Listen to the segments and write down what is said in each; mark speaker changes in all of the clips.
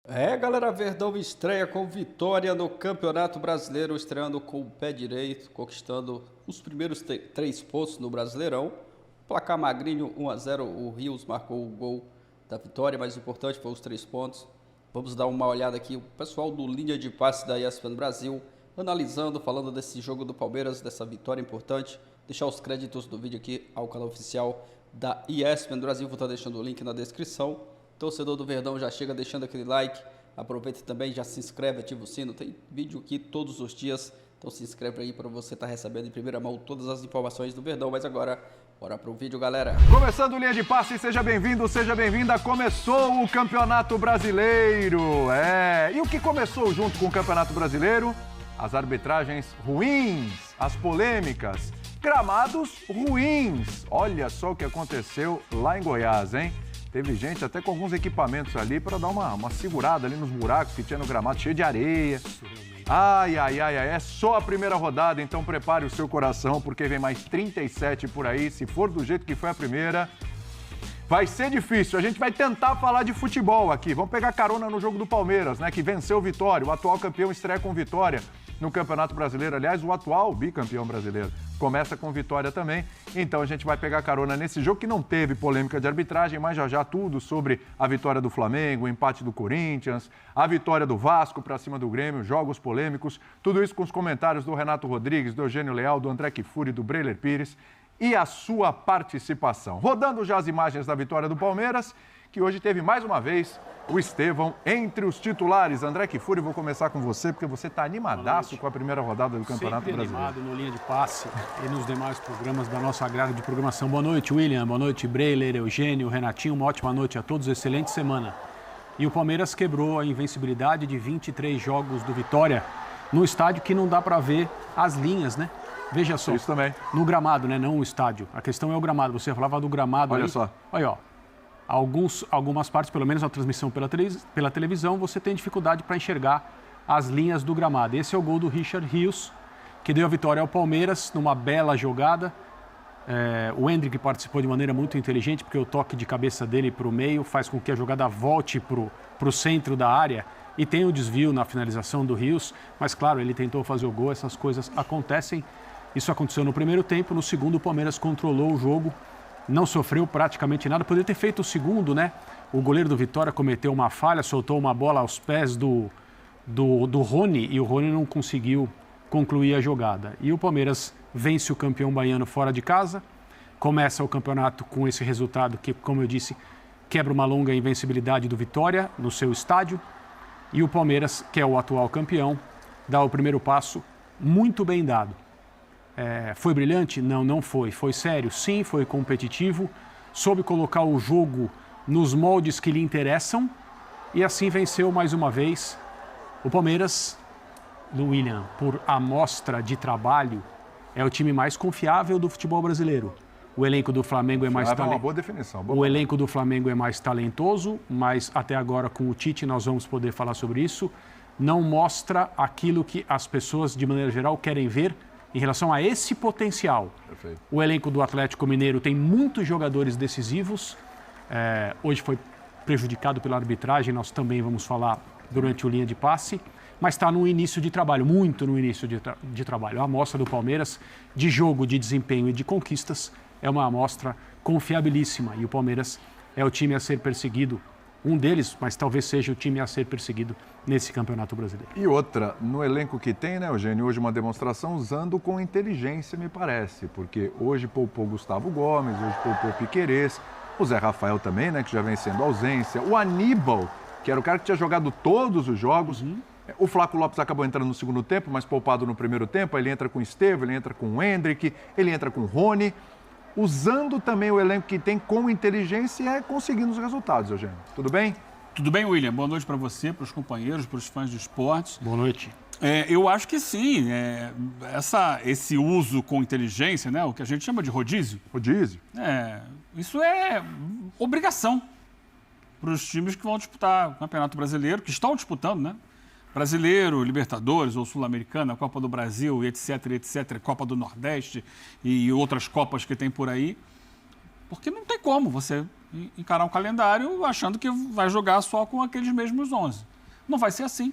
Speaker 1: Galera, Verdão estreia com vitória no Campeonato Brasileiro, estreando com o pé direito, conquistando os primeiros 3 pontos no Brasileirão. Placar magrinho, 1-0, o Rios marcou o gol da vitória, mas o importante foi os 3 pontos. Vamos dar uma olhada aqui, o pessoal do Linha de Passe da ESPN Brasil, analisando, falando desse jogo do Palmeiras, dessa vitória importante. Deixar os créditos do vídeo aqui ao canal oficial da ESPN Brasil, vou estar deixando o link na descrição. Torcedor do Verdão, já chega deixando aquele like, aproveita também, já se inscreve, ativa o sino, tem vídeo aqui todos os dias, então se inscreve aí para você estar recebendo em primeira mão todas as informações do Verdão. Mas agora, bora pro vídeo, galera.
Speaker 2: Começando Linha de Passe, seja bem-vindo, seja bem-vinda, começou o Campeonato Brasileiro, e o que começou junto com o Campeonato Brasileiro? As arbitragens ruins, as polêmicas, gramados ruins, olha só o que aconteceu lá em Goiás, hein? Teve gente até com alguns equipamentos ali para dar uma segurada ali nos buracos que tinha no gramado, cheio de areia. Ai, é só a primeira rodada, então prepare o seu coração, porque vem mais 37 por aí. Se for do jeito que foi a primeira, vai ser difícil. A gente vai tentar falar de futebol aqui. Vamos pegar carona no jogo do Palmeiras, né, que venceu o Vitória. O atual campeão estreia com vitória no Campeonato Brasileiro. Aliás, o atual bicampeão brasileiro começa com vitória também. Então a gente vai pegar carona nesse jogo que não teve polêmica de arbitragem, mas já tudo sobre a vitória do Flamengo, o empate do Corinthians, a vitória do Vasco para cima do Grêmio, jogos polêmicos, tudo isso com os comentários do Renato Rodrigues, do Eugênio Leal, do André Kfouri, do Breiler Pires e a sua participação. Rodando já as imagens da vitória do Palmeiras, que hoje teve mais uma vez o Estevão entre os titulares. André Kfouri, vou começar com você, porque você está animadaço com a primeira rodada do Campeonato Brasileiro.
Speaker 3: Sempre animado no Linha de Passe e nos demais programas da nossa grade de programação. Boa noite, William. Boa noite, Breiler, Eugênio, Renatinho. Uma ótima noite a todos. Excelente semana. E o Palmeiras quebrou a invencibilidade de 23 jogos do Vitória no estádio que não dá para ver as linhas, né? Veja só.
Speaker 2: Isso também.
Speaker 3: No gramado, né? Não o estádio. A questão é o gramado. Você falava do gramado.
Speaker 2: Olha
Speaker 3: aí.
Speaker 2: só.
Speaker 3: Olha, ó. Algumas partes, pelo menos a transmissão pela televisão, você tem dificuldade para enxergar as linhas do gramado. Esse é o gol do Richard Rios, que deu a vitória ao Palmeiras numa bela jogada. O Hendrick participou de maneira muito inteligente, porque o toque de cabeça dele para o meio faz com que a jogada volte para o centro da área e tem o desvio na finalização do Rios. Mas, claro, ele tentou fazer o gol, essas coisas acontecem. Isso aconteceu no primeiro tempo, no segundo o Palmeiras controlou o jogo. Não sofreu praticamente nada, poderia ter feito o segundo, né? O goleiro do Vitória cometeu uma falha, soltou uma bola aos pés do Rony e o Rony não conseguiu concluir a jogada. E o Palmeiras vence o campeão baiano fora de casa, começa o campeonato com esse resultado que, como eu disse, quebra uma longa invencibilidade do Vitória no seu estádio. E o Palmeiras, que é o atual campeão, dá o primeiro passo muito bem dado. Foi brilhante? Não foi. Foi sério? Sim, foi competitivo. Soube colocar o jogo nos moldes que lhe interessam e assim venceu mais uma vez. O Palmeiras, do William, por amostra de trabalho, é o time mais confiável do futebol brasileiro. O elenco do Flamengo é mais
Speaker 2: uma boa definição.
Speaker 3: O elenco do Flamengo é mais talentoso, mas até agora com o Tite nós vamos poder falar sobre isso. Não mostra aquilo que as pessoas, de maneira geral, querem ver em relação a esse potencial.
Speaker 2: Perfeito.
Speaker 3: O elenco do Atlético Mineiro tem muitos jogadores decisivos. Hoje foi prejudicado pela arbitragem, nós também vamos falar durante o Linha de Passe, mas está no início de trabalho, muito no início de trabalho. A amostra do Palmeiras, de jogo, de desempenho e de conquistas, é uma amostra confiabilíssima. E o Palmeiras é o time a ser perseguido, um deles, mas talvez seja o time a ser perseguido nesse Campeonato Brasileiro.
Speaker 2: E outra, no elenco que tem, né, Eugênio, hoje uma demonstração usando com inteligência, me parece, porque hoje poupou Gustavo Gomes, hoje poupou Piquerez, o Zé Rafael também, né, que já vem sendo ausência, o Aníbal, que era o cara que tinha jogado todos os jogos, O Flaco Lopes acabou entrando no segundo tempo, mas poupado no primeiro tempo, ele entra com o Estevão, ele entra com o Hendrick, ele entra com o Rony, usando também o elenco que tem com inteligência e conseguindo os resultados, Eugênio. Tudo bem?
Speaker 4: Tudo bem, William? Boa noite para você, para os companheiros, para os fãs de esportes.
Speaker 3: Boa noite.
Speaker 4: Eu acho que sim. Esse uso com inteligência, né, o que a gente chama de rodízio.
Speaker 2: Rodízio.
Speaker 4: Isso é obrigação para os times que vão disputar o Campeonato Brasileiro, que estão disputando, né? Brasileiro, Libertadores ou Sul-Americana, Copa do Brasil, etc, Copa do Nordeste e outras Copas que tem por aí. Porque não tem como você encarar um calendário achando que vai jogar só com aqueles mesmos 11. Não vai ser assim.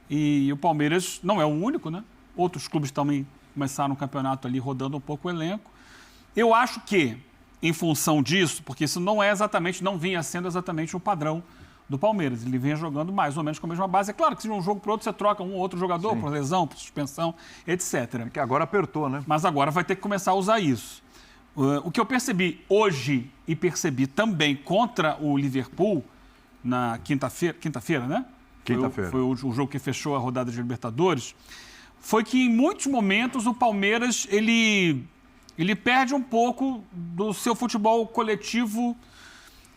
Speaker 4: E o Palmeiras não é o único, né? Outros clubes também começaram o campeonato ali rodando um pouco o elenco. Eu acho que, em função disso, porque isso não vinha sendo exatamente o padrão do Palmeiras. Ele vinha jogando mais ou menos com a mesma base. É claro que se de um jogo para outro você troca um ou outro jogador por lesão, por suspensão, etc.
Speaker 2: Que agora apertou, né?
Speaker 4: Mas agora vai ter que começar a usar isso. O que eu percebi hoje e percebi também contra o Liverpool na quinta-feira, né?
Speaker 2: Quinta-feira.
Speaker 4: Foi o jogo que fechou a rodada de Libertadores. Foi que em muitos momentos o Palmeiras ele perde um pouco do seu futebol coletivo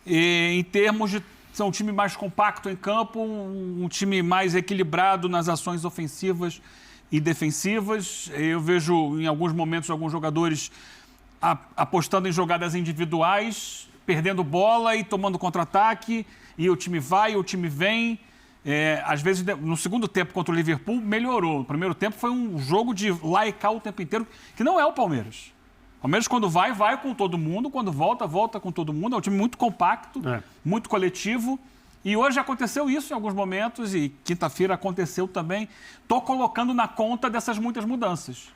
Speaker 4: em termos de ser um time mais compacto em campo, um time mais equilibrado nas ações ofensivas e defensivas. Eu vejo em alguns momentos alguns jogadores apostando em jogadas individuais, perdendo bola e tomando contra-ataque, e o time vai, o time vem. Às vezes, no segundo tempo contra o Liverpool, melhorou. No primeiro tempo foi um jogo de lá e cá o tempo inteiro, que não é o Palmeiras. O Palmeiras, quando vai com todo mundo. Quando volta com todo mundo. É um time muito compacto, muito coletivo. E hoje aconteceu isso em alguns momentos, e quinta-feira aconteceu também. Estou colocando na conta dessas muitas mudanças.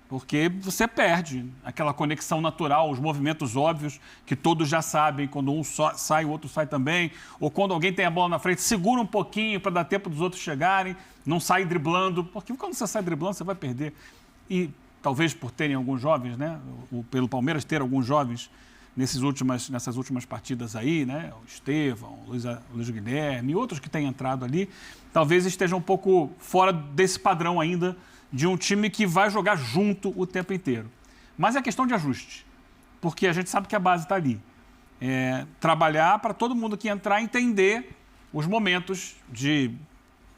Speaker 4: Porque você perde aquela conexão natural, os movimentos óbvios que todos já sabem. Quando um sai, o outro sai também. Ou quando alguém tem a bola na frente, segura um pouquinho para dar tempo dos outros chegarem. Não sai driblando, porque quando você sai driblando, você vai perder. E talvez por terem alguns jovens, né? Pelo Palmeiras ter alguns jovens nessas últimas partidas aí, né? O Estevão, o Luiz Guilherme e outros que têm entrado ali, talvez estejam um pouco fora desse padrão ainda de um time que vai jogar junto o tempo inteiro. Mas é questão de ajuste, porque a gente sabe que a base está ali. Trabalhar para todo mundo que entrar entender os momentos de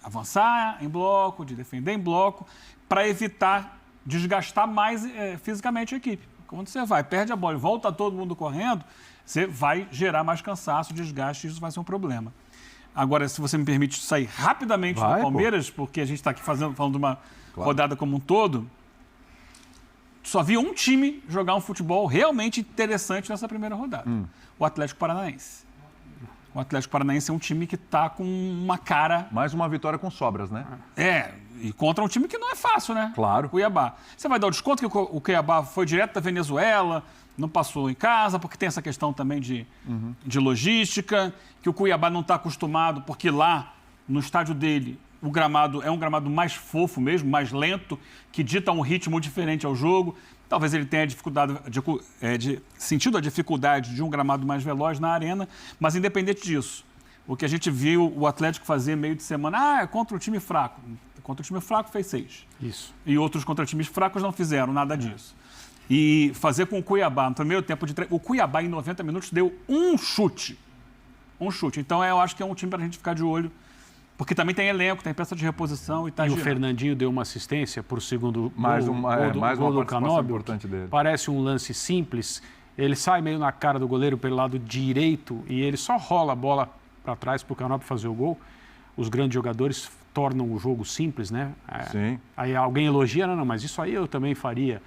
Speaker 4: avançar em bloco, de defender em bloco, para evitar desgastar mais fisicamente a equipe. Quando você perde a bola e volta todo mundo correndo, você vai gerar mais cansaço, desgaste, e isso vai ser um problema. Agora, se você me permite sair rapidamente do Palmeiras, porque a gente está aqui falando de uma rodada como um todo, só vi um time jogar um futebol realmente interessante nessa primeira rodada. O Atlético Paranaense. O Atlético Paranaense é um time que está com uma cara...
Speaker 2: Mais uma vitória com sobras, né?
Speaker 4: E contra um time que não é fácil, né?
Speaker 2: Claro.
Speaker 4: O Cuiabá. Você vai dar o desconto que o Cuiabá foi direto da Venezuela, não passou em casa, porque tem essa questão também de logística, que o Cuiabá não está acostumado, porque lá, no estádio dele, o gramado é um gramado mais fofo mesmo, mais lento, que dita um ritmo diferente ao jogo. Talvez ele tenha sentido a dificuldade de um gramado mais veloz na arena, mas independente disso, o que a gente viu o Atlético fazer meio de semana, é contra o time fraco. Contra o time fraco fez 6. Isso. E outros contra times fracos não fizeram nada disso. E fazer com o Cuiabá, no primeiro tempo de treino, o Cuiabá em 90 minutos deu um chute. Então eu acho que é um time para a gente ficar de olho, porque também tem elenco, tem peça de reposição e tá girando.
Speaker 3: O Fernandinho deu uma assistência por segundo
Speaker 2: mais
Speaker 3: gol,
Speaker 2: uma
Speaker 3: do
Speaker 2: participação
Speaker 3: Canóbio,
Speaker 2: importante dele.
Speaker 3: Parece um lance simples, ele sai meio na cara do goleiro pelo lado direito e ele só rola a bola para trás para o Canóbio fazer o gol. Os grandes jogadores tornam o jogo simples, né?
Speaker 2: Sim.
Speaker 3: Aí alguém elogia, não, mas isso aí eu também faria.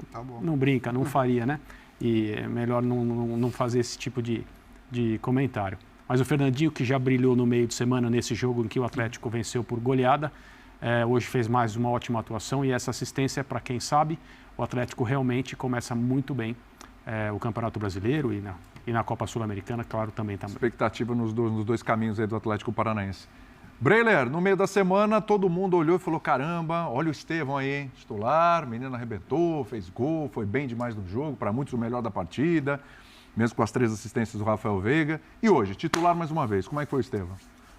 Speaker 2: Tá bom.
Speaker 3: Não brinca, não faria, né? E é melhor não fazer esse tipo de comentário. Mas o Fernandinho, que já brilhou no meio de semana nesse jogo em que o Atlético venceu por goleada, hoje fez mais uma ótima atuação e essa assistência, para quem sabe, o Atlético realmente começa muito bem o Campeonato Brasileiro e na Copa Sul-Americana, claro, também.
Speaker 2: Expectativa nos dois caminhos aí do Atlético Paranaense. Breiler, no meio da semana, todo mundo olhou e falou, caramba, olha o Estevão aí, hein? Titular, menino arrebentou, fez gol, foi bem demais no jogo, para muitos o melhor da partida, mesmo com as 3 assistências do Rafael Veiga. E hoje, titular mais uma vez, como é que foi o Estevão?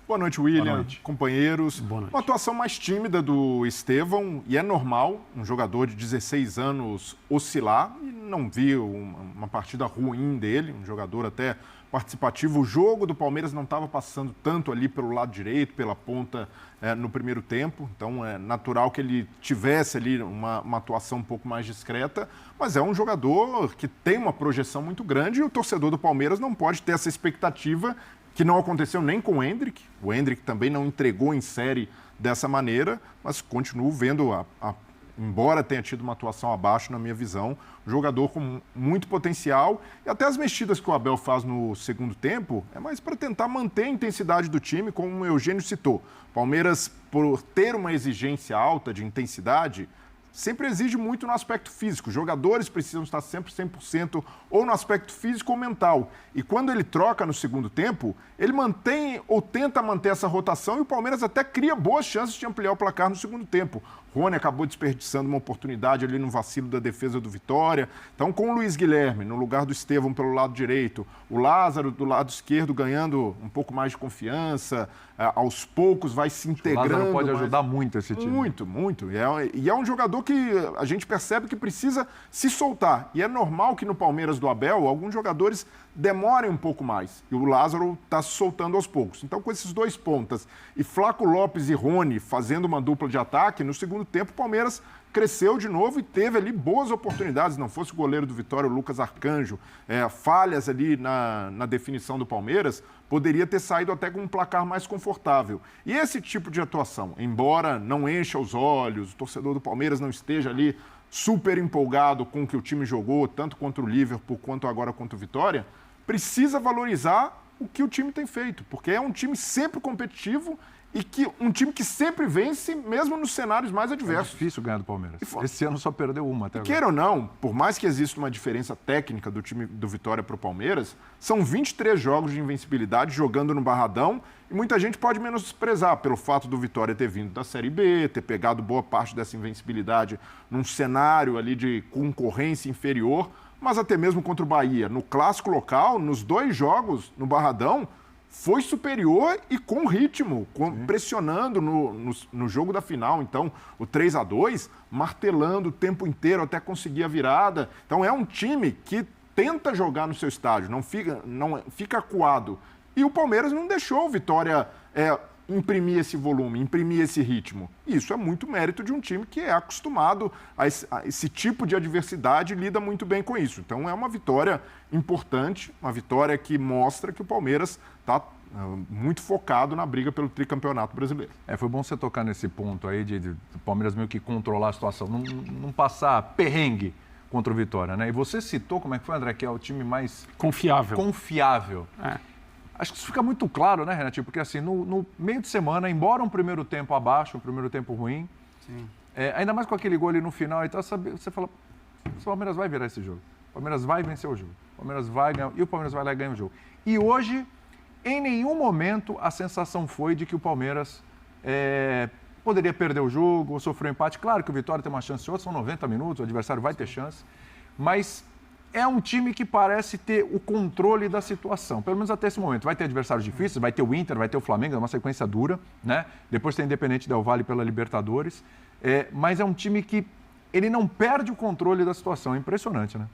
Speaker 5: Boa noite, William,
Speaker 2: Boa noite.
Speaker 5: companheiros.
Speaker 3: Boa noite.
Speaker 5: Uma atuação mais tímida do Estevão, e é normal um jogador de 16 anos oscilar, e não vi uma partida ruim dele, um jogador até participativo. O jogo do Palmeiras não estava passando tanto ali pelo lado direito, pela ponta no primeiro tempo, então é natural que ele tivesse ali uma atuação um pouco mais discreta, mas é um jogador que tem uma projeção muito grande e o torcedor do Palmeiras não pode ter essa expectativa que não aconteceu nem com o Endrick. O Endrick também não entregou em série dessa maneira, mas continuo vendo a embora tenha tido uma atuação abaixo, na minha visão, um jogador com muito potencial. E até as mexidas que o Abel faz no segundo tempo é mais para tentar manter a intensidade do time, como o Eugênio citou. Palmeiras, por ter uma exigência alta de intensidade, sempre exige muito no aspecto físico. Os jogadores precisam estar sempre 100% ou no aspecto físico ou mental. E quando ele troca no segundo tempo, ele mantém ou tenta manter essa rotação e o Palmeiras até cria boas chances de ampliar o placar no segundo tempo. Rony acabou desperdiçando uma oportunidade ali no vacilo da defesa do Vitória. Então, com o Luiz Guilherme no lugar do Estevão pelo lado direito, o Lázaro do lado esquerdo ganhando um pouco mais de confiança, aos poucos vai se integrando.
Speaker 2: O Lázaro pode ajudar muito esse time.
Speaker 5: Muito, muito. E é um jogador que a gente percebe que precisa se soltar. E é normal que no Palmeiras do Abel, alguns jogadores demorem um pouco mais. E o Lázaro está se soltando aos poucos. Então, com esses dois pontas e Flaco Lopes e Rony fazendo uma dupla de ataque, no segundo tempo o Palmeiras cresceu de novo e teve ali boas oportunidades. Não fosse o goleiro do Vitória, o Lucas Arcanjo, falhas ali na definição do Palmeiras, poderia ter saído até com um placar mais confortável. E esse tipo de atuação, embora não encha os olhos, o torcedor do Palmeiras não esteja ali super empolgado com o que o time jogou, tanto contra o Liverpool quanto agora contra o Vitória, precisa valorizar o que o time tem feito, porque é um time sempre competitivo e um time que sempre vence, mesmo nos cenários mais adversos.
Speaker 2: É difícil ganhar do Palmeiras. Esse ano só perdeu uma até agora.
Speaker 5: Queira ou não, por mais que exista uma diferença técnica do time do Vitória para o Palmeiras, são 23 jogos de invencibilidade jogando no Barradão e muita gente pode menosprezar pelo fato do Vitória ter vindo da Série B, ter pegado boa parte dessa invencibilidade num cenário ali de concorrência inferior, mas até mesmo contra o Bahia. No clássico local, nos 2 jogos no Barradão, foi superior e com ritmo, pressionando no jogo da final. Então, o 3-2, martelando o tempo inteiro até conseguir a virada. Então, é um time que tenta jogar no seu estádio, não fica acuado. E o Palmeiras não deixou o Vitória imprimir esse volume, imprimir esse ritmo. Isso é muito mérito de um time que é acostumado a esse tipo de adversidade e lida muito bem com isso. Então é uma vitória importante, uma vitória que mostra que o Palmeiras está muito focado na briga pelo tricampeonato brasileiro.
Speaker 2: Foi bom você tocar nesse ponto aí de o Palmeiras meio que controlar a situação, não passar perrengue contra o Vitória, né? E você citou, como é que foi, André, que é o time mais... Confiável. Acho que isso fica muito claro, né, Renatinho? Porque assim, no meio de semana, embora um primeiro tempo abaixo, um primeiro tempo ruim, ainda mais com aquele gol ali no final, então, você fala, o Palmeiras vai virar esse jogo. O Palmeiras vai vencer o jogo. O Palmeiras vai ganhar, e o Palmeiras vai lá e ganha o jogo. E hoje, em nenhum momento, a sensação foi de que o Palmeiras poderia perder o jogo ou sofrer um empate. Claro que o Vitória tem uma chance de outra, são 90 minutos, o adversário vai ter chance, mas... é um time que parece ter o controle da situação, pelo menos até esse momento. Vai ter adversários difíceis, vai ter o Inter, vai ter o Flamengo, é uma sequência dura, né? Depois tem o Independente Del Valle pela Libertadores, mas é um time que ele não perde o controle da situação, é impressionante, né?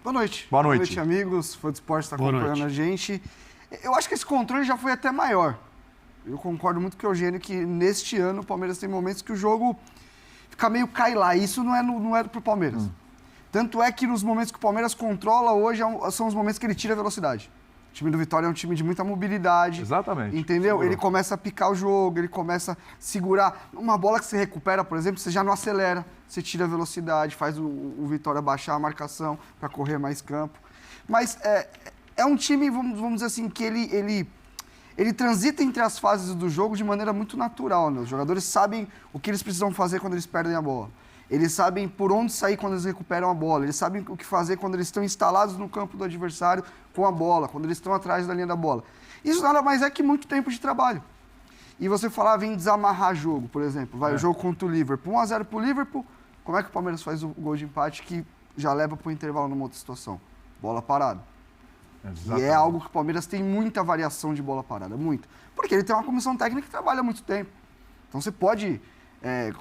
Speaker 6: Boa noite.
Speaker 2: Boa noite.
Speaker 6: Boa noite, amigos. Fã do Esporte está acompanhando a gente. Eu acho que esse controle já foi até maior. Eu concordo muito com o Eugênio que neste ano o Palmeiras tem momentos que o jogo fica meio cai lá. Isso não é pro Palmeiras. Tanto é que nos momentos que o Palmeiras controla hoje são os momentos que ele tira a velocidade. O time do Vitória é um time de muita mobilidade.
Speaker 2: Exatamente.
Speaker 6: Entendeu?
Speaker 2: Segurou.
Speaker 6: Ele começa a picar o jogo, ele começa a segurar. Uma bola que você recupera, por exemplo, você já não acelera, você tira a velocidade, faz o Vitória baixar a marcação para correr mais campo. Mas é um time, vamos dizer assim, que ele transita entre as fases do jogo de maneira muito natural, né? Os jogadores sabem o que eles precisam fazer quando eles perdem a bola. Eles sabem por onde sair quando eles recuperam a bola. Eles sabem o que fazer quando eles estão instalados no campo do adversário com a bola, quando eles estão atrás da linha da bola. Isso nada mais é que muito tempo de trabalho. E você falava em desamarrar jogo, por exemplo. O jogo contra o Liverpool. 1-0 para o Liverpool. Como é que o Palmeiras faz o gol de empate que já leva para o intervalo numa outra situação? Bola parada. Exatamente. E é algo que o Palmeiras tem muita variação de bola parada, muito. Porque ele tem uma comissão técnica que trabalha há muito tempo. Então você pode...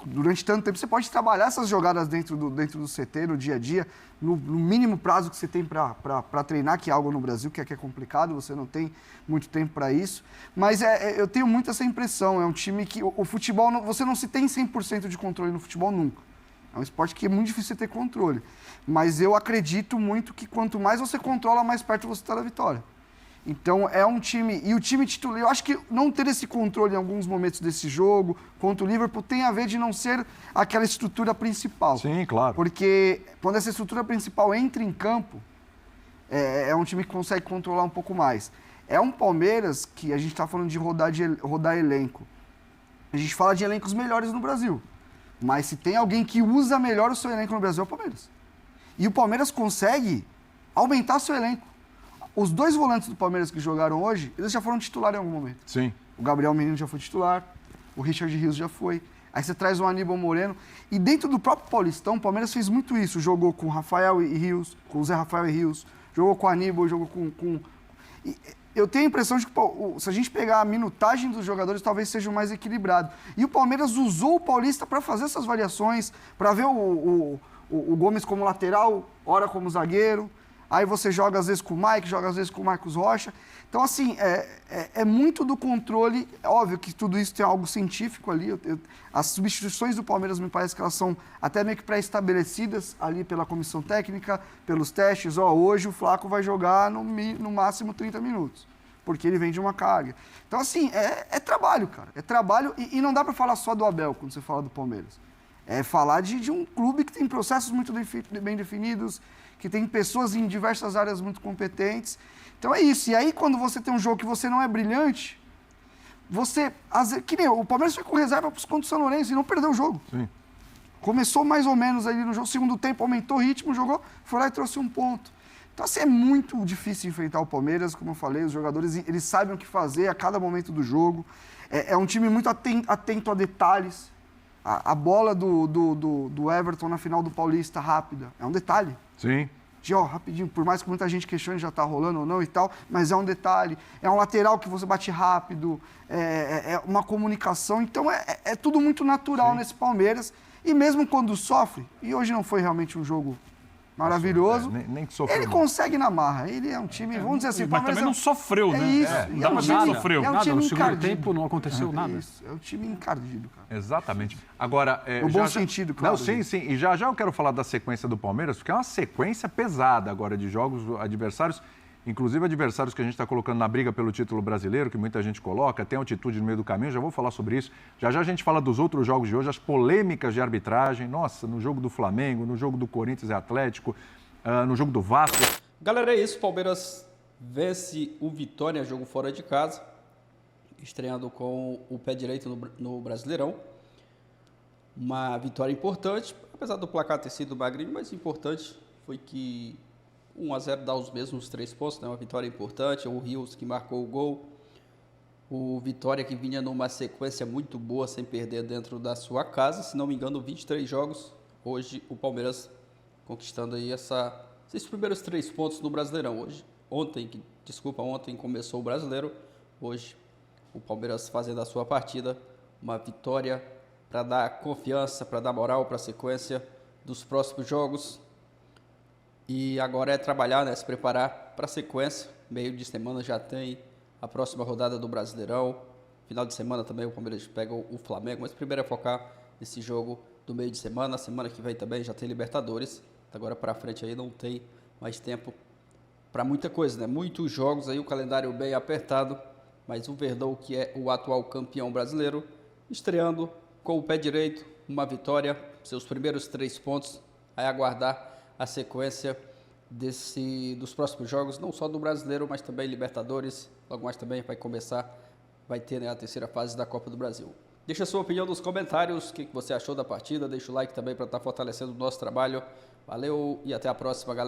Speaker 6: durante tanto tempo, você pode trabalhar essas jogadas dentro do CT, no dia a dia, no mínimo prazo que você tem para treinar, que é algo no Brasil que é complicado, você não tem muito tempo para isso. Mas eu tenho muito essa impressão, é um time que o futebol, você não se tem 100% de controle no futebol nunca. É um esporte que é muito difícil você ter controle. Mas eu acredito muito que quanto mais você controla, mais perto você está da vitória. Então é um time, e o time titular, eu acho que não ter esse controle em alguns momentos desse jogo contra o Liverpool tem a ver de não ser aquela estrutura principal.
Speaker 2: Sim, claro.
Speaker 6: Porque quando essa estrutura principal entra em campo, é um time que consegue controlar um pouco mais. É um Palmeiras que a gente está falando de rodar elenco. A gente fala de elencos melhores no Brasil. Mas se tem alguém que usa melhor o seu elenco no Brasil, é o Palmeiras. E o Palmeiras consegue aumentar seu elenco. Os 2 volantes do Palmeiras que jogaram hoje, eles já foram titulares em algum momento.
Speaker 2: Sim.
Speaker 6: O Gabriel Menino já foi titular, o Richard Rios já foi. Aí você traz o Aníbal Moreno. E dentro do próprio Paulistão, o Palmeiras fez muito isso. Jogou com o Rafael e Rios, com o Zé Rafael e Rios. Jogou com o Aníbal, jogou com... Eu tenho a impressão de que se a gente pegar a minutagem dos jogadores, talvez seja o mais equilibrado. E o Palmeiras usou o Paulista para fazer essas variações, para ver o Gomes como lateral, ora como zagueiro. Aí você joga às vezes com o Mike, joga às vezes com o Marcos Rocha. Então, assim, é muito do controle. É óbvio que tudo isso tem algo científico ali. As substituições do Palmeiras, me parece que elas são até meio que pré-estabelecidas ali pela comissão técnica, pelos testes. Hoje o Flaco vai jogar no máximo 30 minutos, porque ele vem de uma carga. Então, assim, é trabalho, cara. É trabalho e não dá para falar só do Abel quando você fala do Palmeiras. É falar de um clube que tem processos muito bem definidos, que tem pessoas em diversas áreas muito competentes. Então é isso. E aí, quando você tem um jogo que você não é brilhante, que nem o Palmeiras foi com reserva contra o São Lourenço e não perdeu o jogo.
Speaker 2: Sim.
Speaker 6: Começou mais ou menos ali no jogo, segundo tempo aumentou o ritmo, jogou, foi lá e trouxe um ponto. Então, assim, é muito difícil enfrentar o Palmeiras, como eu falei, os jogadores, eles sabem o que fazer a cada momento do jogo. É um time muito atento a detalhes. A bola do Everton na final do Paulista, rápida, é um detalhe.
Speaker 2: Sim.
Speaker 6: Rapidinho, por mais que muita gente questione já está rolando ou não e tal, mas é um detalhe. É um lateral que você bate rápido, é uma comunicação. Então, é tudo muito natural nesse Palmeiras. E mesmo quando sofre, e hoje não foi realmente um jogo maravilhoso,
Speaker 2: nem que sofreu.
Speaker 6: ele consegue na marra. Ele é um time, vamos dizer assim, o
Speaker 4: Mas
Speaker 6: Palmeiras
Speaker 4: também não sofreu, né?
Speaker 6: isso.
Speaker 4: Não dá pra dizer que sofreu.
Speaker 6: É um
Speaker 3: Nada,
Speaker 6: time
Speaker 3: no segundo
Speaker 6: encardido.
Speaker 3: tempo não aconteceu nada.
Speaker 6: Isso, é um time encardido, cara.
Speaker 2: Exatamente. Agora,
Speaker 6: No bom sentido, claro.
Speaker 2: Não, sim. E já eu quero falar da sequência do Palmeiras, porque é uma sequência pesada agora de jogos, adversários, inclusive adversários que a gente está colocando na briga pelo título brasileiro, que muita gente coloca, tem altitude no meio do caminho, já vou falar sobre isso. Já a gente fala dos outros jogos de hoje, as polêmicas de arbitragem, nossa, no jogo do Flamengo, no jogo do Corinthians e Atlético, no jogo do Vasco.
Speaker 1: Galera, é isso. Palmeiras vence o Vitória, jogo fora de casa, estreando com o pé direito no Brasileirão. Uma vitória importante, apesar do placar ter sido magrinho, mas importante foi que 1-0 dá os mesmos 3 pontos, né? Uma vitória importante. O Rios que marcou o gol. O Vitória que vinha numa sequência muito boa, sem perder dentro da sua casa. Se não me engano, 23 jogos. Hoje o Palmeiras conquistando aí esses primeiros 3 pontos no Brasileirão. Ontem começou o Brasileiro. Hoje o Palmeiras fazendo a sua partida. Uma vitória para dar confiança, para dar moral para a sequência dos próximos jogos. E agora é trabalhar, né, se preparar para a sequência. Meio de semana já tem a próxima rodada do Brasileirão. Final de semana também o Palmeiras pega o Flamengo. Mas primeiro é focar nesse jogo do meio de semana. Semana que vem também já tem Libertadores. Agora para frente aí não tem mais tempo para muita coisa, né? Muitos jogos aí, o calendário bem apertado. Mas o Verdão, que é o atual campeão brasileiro, estreando com o pé direito, uma vitória, seus primeiros 3 pontos. Aí aguardar a sequência dos próximos jogos, não só do Brasileiro, mas também Libertadores. Logo mais também vai ter, né, a terceira fase da Copa do Brasil. Deixa a sua opinião nos comentários, o que você achou da partida. Deixa o like também para estar fortalecendo o nosso trabalho. Valeu e até a próxima, galera.